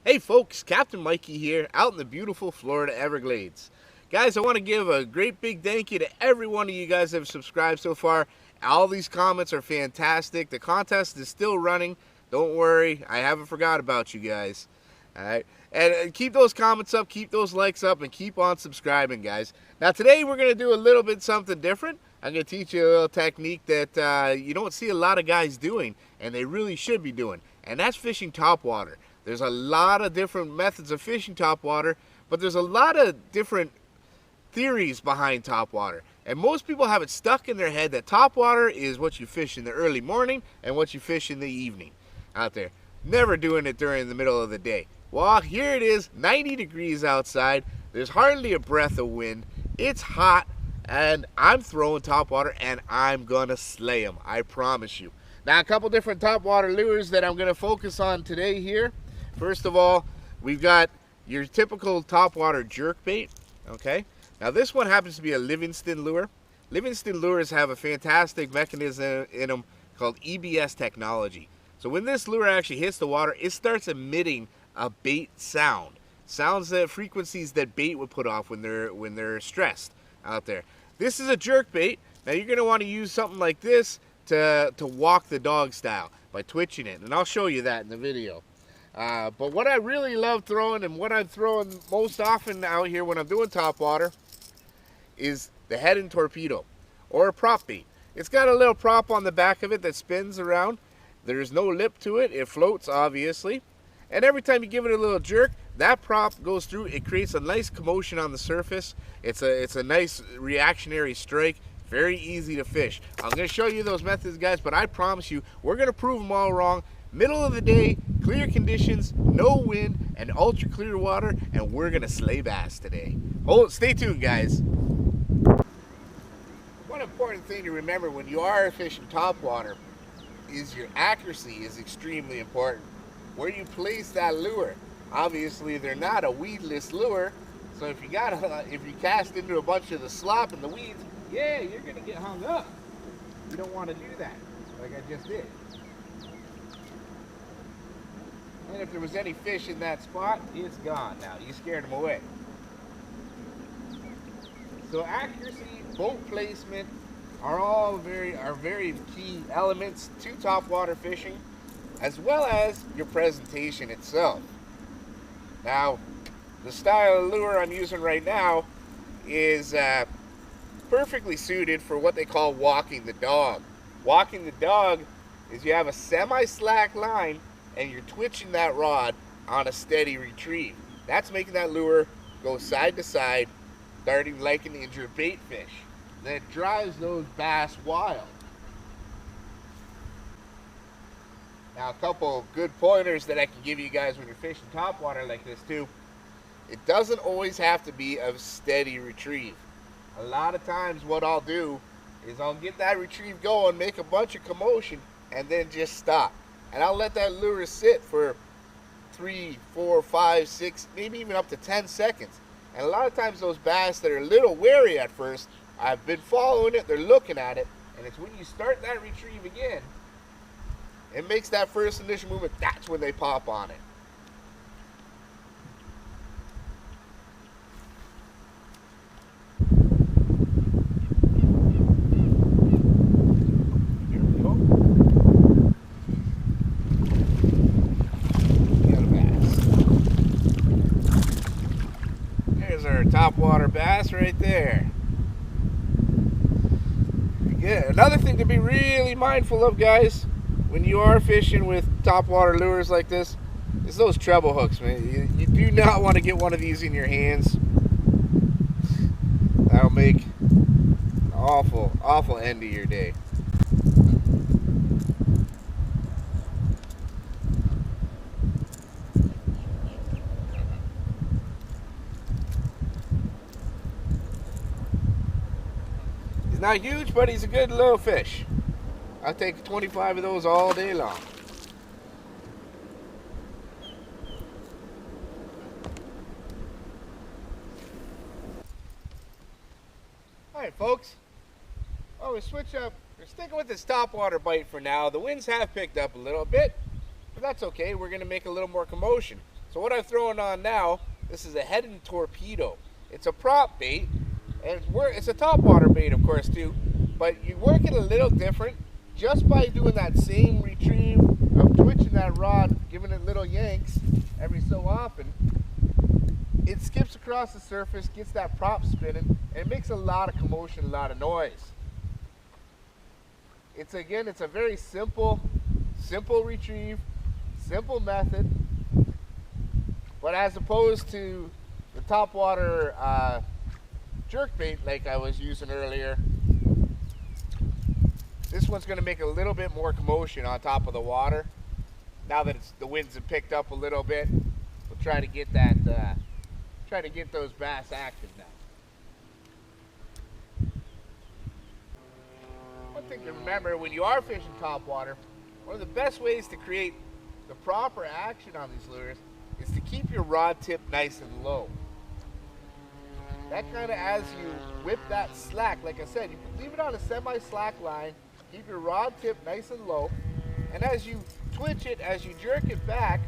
Hey folks, Captain Mikey here, out in the beautiful Florida Everglades. Guys, I want to give a great big thank you to every one of you guys that have subscribed so far. All these comments are fantastic. The contest is still running. Don't worry, I haven't forgot about you guys. Alright, and keep those comments up, keep those likes up, and keep on subscribing, guys. Now today we're going to do a little bit something different. I'm going to teach you a little technique that you don't see a lot of guys doing, and they really should be doing, and that's fishing topwater. There's a lot of different methods of fishing topwater, but there's a lot of different theories behind topwater. And most people have it stuck in their head that topwater is what you fish in the early morning and what you fish in the evening out there. Never doing it during the middle of the day. Well, here it is, 90 degrees outside. There's hardly a breath of wind. It's hot, and I'm throwing topwater, and I'm gonna slay them, I promise you. Now, a couple different topwater lures that I'm gonna focus on today here. First of all, we've got your typical topwater jerkbait, okay? Now this one happens to be a Livingston lure. Livingston lures have a fantastic mechanism in them called EBS technology. So when this lure actually hits the water, it starts emitting a bait sound. Sounds that frequencies that bait would put off when they're stressed out there. This is a jerkbait. Now you're gonna want to use something like this to walk the dog style by twitching it, and I'll show you that in the video. But what I really love throwing, and what I'm throwing most often out here when I'm doing topwater, is the head and torpedo, or a prop bait. It's got a little prop on the back of it that spins around. There's no lip to it. It floats, obviously. And every time you give it a little jerk, that prop goes through. It creates a nice commotion on the surface. It's a nice reactionary strike. Very easy to fish. I'm going to show you those methods, guys, but I promise you, we're going to prove them all wrong. Middle of the day, clear conditions, no wind, and ultra clear water, and we're gonna slay bass today. Stay tuned, guys. One important thing to remember when you are fishing topwater is your accuracy is extremely important. Where you place that lure. Obviously, they're not a weedless lure, so if you cast into a bunch of the slop and the weeds, yeah, you're gonna get hung up. You don't want to do that, like I just did. And if there was any fish in that spot, it's gone now. You scared them away. So accuracy, boat placement are very key elements to topwater fishing, as well as your presentation itself. Now, the style of lure I'm using right now is perfectly suited for what they call walking the dog. Walking the dog is you have a semi-slack line and you're twitching that rod on a steady retrieve. That's making that lure go side to side, darting like an injured bait fish. That drives those bass wild. Now, a couple good pointers that I can give you guys when you're fishing topwater like this too. It doesn't always have to be a steady retrieve. A lot of times what I'll do is I'll get that retrieve going, make a bunch of commotion, and then just stop. And I'll let that lure sit for 3, 4, 5, 6, maybe even up to 10 seconds. And a lot of times those bass that are a little wary at first, I've been following it, they're looking at it, and it's when you start that retrieve again, it makes that first initial movement, that's when they pop on it. Topwater bass right there. Yeah, another thing to be really mindful of, guys, when you are fishing with topwater lures like this, is those treble hooks, man. You do not want to get one of these in your hands. That'll make an awful end to your day. He's not huge, but he's a good little fish. I'll take 25 of those all day long. Alright folks, well, we switch up. We're sticking with this topwater bite for now. The winds have picked up a little bit, but that's okay. We're going to make a little more commotion. So So what I'm throwing on now, this is a heading torpedo. It's a prop bait, and it's a topwater bait, of course, too. But you work it a little different just by doing that same retrieve of twitching that rod, giving it little yanks every so often. It skips across the surface, gets that prop spinning, and it makes a lot of commotion, a lot of noise. It's a very simple retrieve, simple method. But as opposed to the topwater jerkbait like I was using earlier, this one's going to make a little bit more commotion on top of the water. Now that the winds have picked up a little bit, we'll try to get that, try to get those bass active now. One thing to remember when you are fishing topwater, one of the best ways to create the proper action on these lures is to keep your rod tip nice and low. That kind of, as you whip that slack, like I said, you can leave it on a semi-slack line, keep your rod tip nice and low, and as you twitch it, as you jerk it back,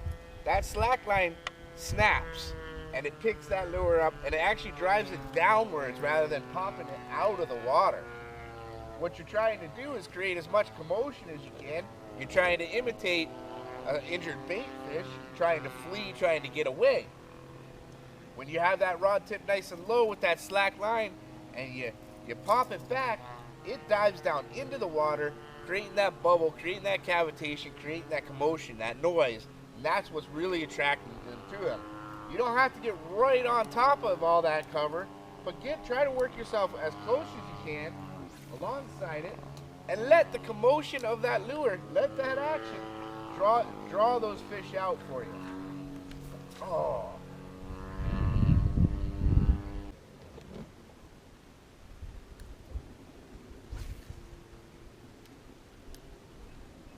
that slack line snaps and it picks that lure up and it actually drives it downwards rather than popping it out of the water. What you're trying to do is create as much commotion as you can. You're trying to imitate an injured bait fish, trying to flee, trying to get away. When you have that rod tip nice and low with that slack line and you pop it back, it dives down into the water, creating that bubble, creating that cavitation, creating that commotion, that noise, and that's what's really attracting them to them. You don't have to get right on top of all that cover, but try to work yourself as close as you can alongside it, and let the commotion of that lure, let that action draw those fish out for you. Oh.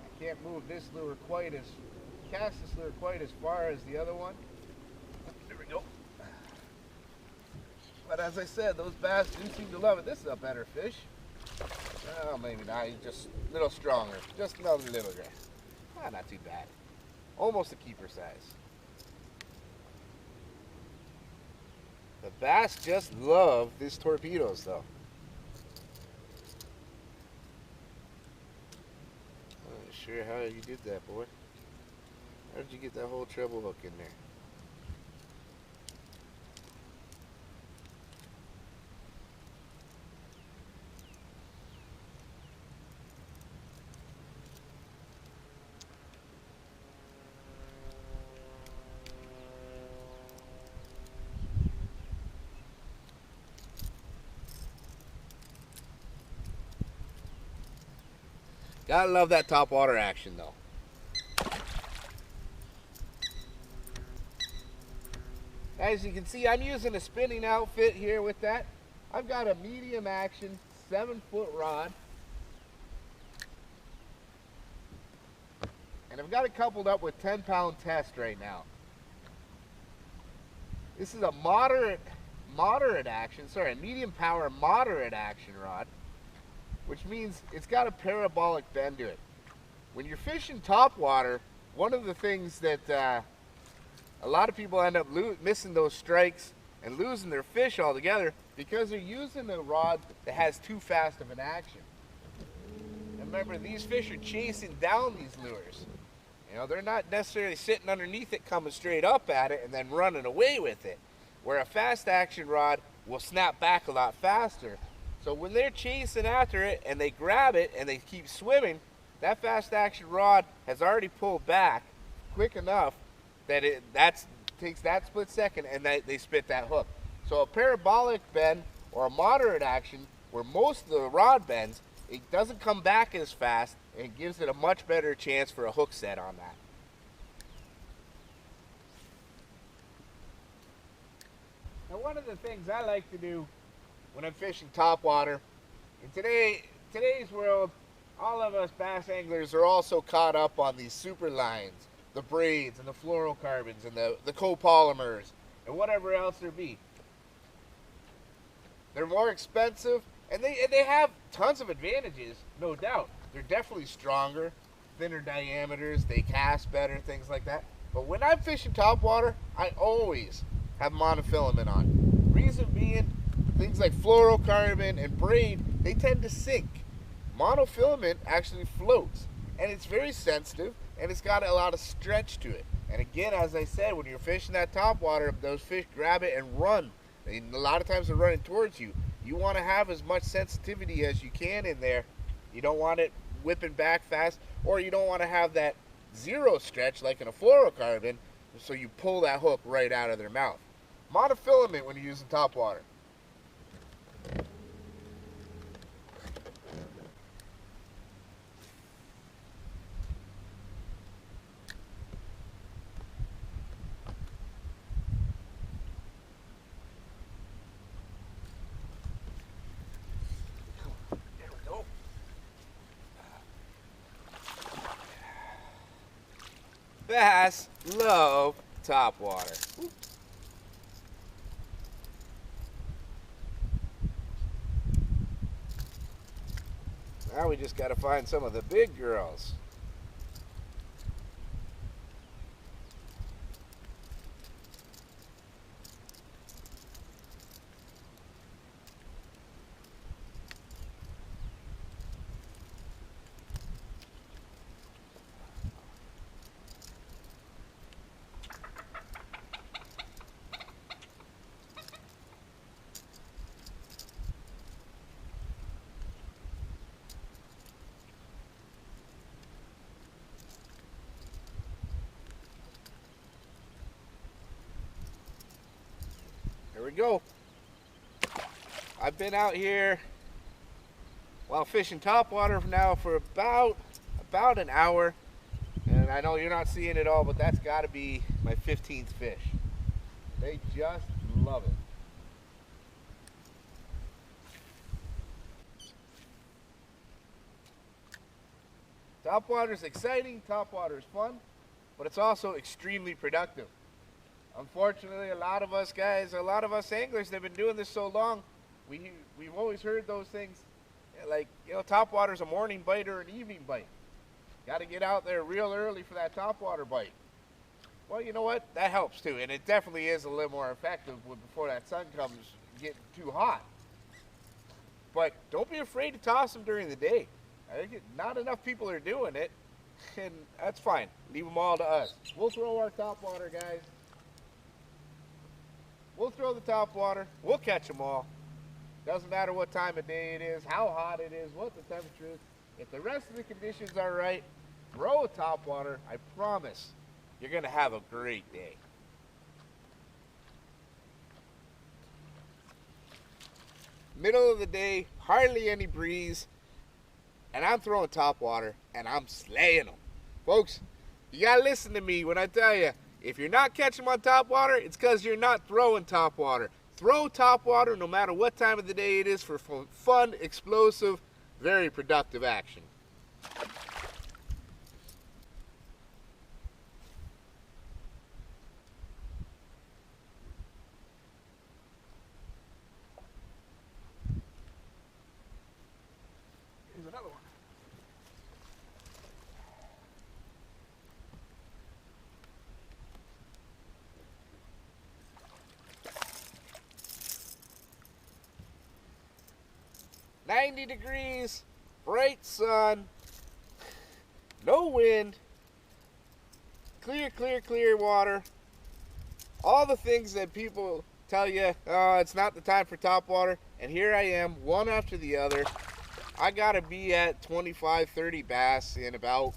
I can't move this lure cast this lure quite as far as the other one. There we go. But as I said, those bass do seem to love it. This is a better fish. Oh, maybe not. He's just a little stronger. Just another little guy. Not too bad. Almost a keeper size. The bass just love these torpedoes, though. I'm not sure how you did that, boy. How did you get that whole treble hook in there? Gotta love that topwater action, though. As you can see, I'm using a spinning outfit here with that. I've got a medium action 7-foot rod. And I've got it coupled up with 10-pound test right now. This is a medium power moderate action rod, which means it's got a parabolic bend to it. When you're fishing topwater, one of the things that a lot of people end up missing those strikes and losing their fish altogether because they're using a rod that has too fast of an action. And remember, these fish are chasing down these lures. You know, they're not necessarily sitting underneath it coming straight up at it and then running away with it, where a fast action rod will snap back a lot faster. So when they're chasing after it and they grab it and they keep swimming, that fast action rod has already pulled back quick enough that takes that split second and they spit that hook. So a parabolic bend or a moderate action, where most of the rod bends, it doesn't come back as fast and it gives it a much better chance for a hook set on that. Now, one of the things I like to do when I'm fishing topwater, in today's world, all of us bass anglers are also caught up on these super lines, the braids and the fluorocarbons and the copolymers and whatever else there be. They're more expensive and they have tons of advantages, no doubt. They're definitely stronger, thinner diameters, they cast better, things like that. But when I'm fishing topwater, I always have monofilament on. Reason being, things like fluorocarbon and braid, they tend to sink. Monofilament actually floats, and it's very sensitive, and it's got a lot of stretch to it. And again, as I said, when you're fishing that topwater, those fish grab it and run. And a lot of times they're running towards you. You want to have as much sensitivity as you can in there. You don't want it whipping back fast, or you don't want to have that zero stretch like in a fluorocarbon, so you pull that hook right out of their mouth. Monofilament when you're using topwater. Bass love topwater. Now we just got to find some of the big girls. Here we go. I've been out here while fishing topwater now for about an hour, and I know you're not seeing it all, but that's got to be my 15th fish. They just love it. Topwater is exciting, topwater is fun, but it's also extremely productive. Unfortunately, a lot of us guys, a lot of us anglers that have been doing this so long, we've always heard those things like, you know, topwater's a morning bite or an evening bite. Got to get out there real early for that topwater bite. Well, you know what? That helps too, and it definitely is a little more effective before that sun comes getting too hot. But don't be afraid to toss them during the day. I think not enough people are doing it, and that's fine. Leave them all to us. We'll throw our topwater, guys. We'll throw the topwater. We'll catch them all. Doesn't matter what time of day it is, how hot it is, what the temperature is. If the rest of the conditions are right, throw a topwater. I promise you're going to have a great day. Middle of the day, hardly any breeze, and I'm throwing topwater, and I'm slaying them. Folks, you got to listen to me when I tell you, if you're not catching them on topwater, it's because you're not throwing topwater. Throw topwater no matter what time of the day it is for fun, explosive, very productive action. Here's another one. $90 degrees, bright sun, no wind, clear, clear, clear water. All the things that people tell you, oh, it's not the time for topwater. And here I am, one after the other. I gotta be at 25, 30 bass in about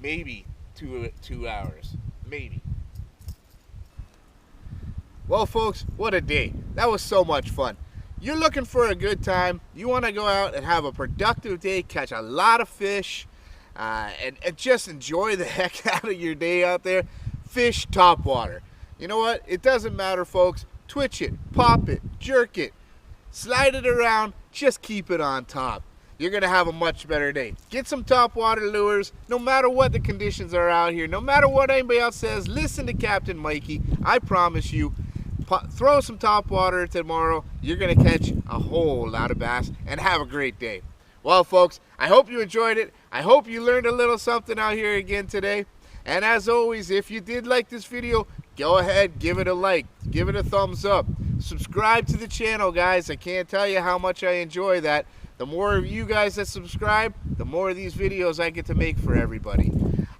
maybe two hours, maybe. Well, folks, what a day. That was so much fun. You're looking for a good time. You want to go out and have a productive day, catch a lot of fish, and just enjoy the heck out of your day out there. Fish topwater. You know what? It doesn't matter, folks. Twitch it, pop it, jerk it, slide it around. Just keep it on top. You're going to have a much better day. Get some topwater lures. No matter what the conditions are out here, no matter what anybody else says, listen to Captain Mikey. I promise you, throw some topwater tomorrow. You're going to catch a whole lot of bass and have a great day. Well, folks, I hope you enjoyed it. I hope you learned a little something out here again today. And as always, if you did like this video, go ahead, give it a like, give it a thumbs up. Subscribe to the channel, guys. I can't tell you how much I enjoy that. The more of you guys that subscribe, the more of these videos I get to make for everybody.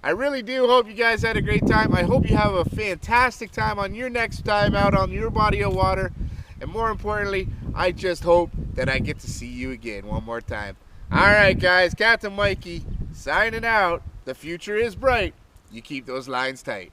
I really do hope you guys had a great time. I hope you have a fantastic time on your next time out on your body of water. And more importantly, I just hope that I get to see you again one more time. Alright guys, Captain Mikey signing out. The future is bright. You keep those lines tight.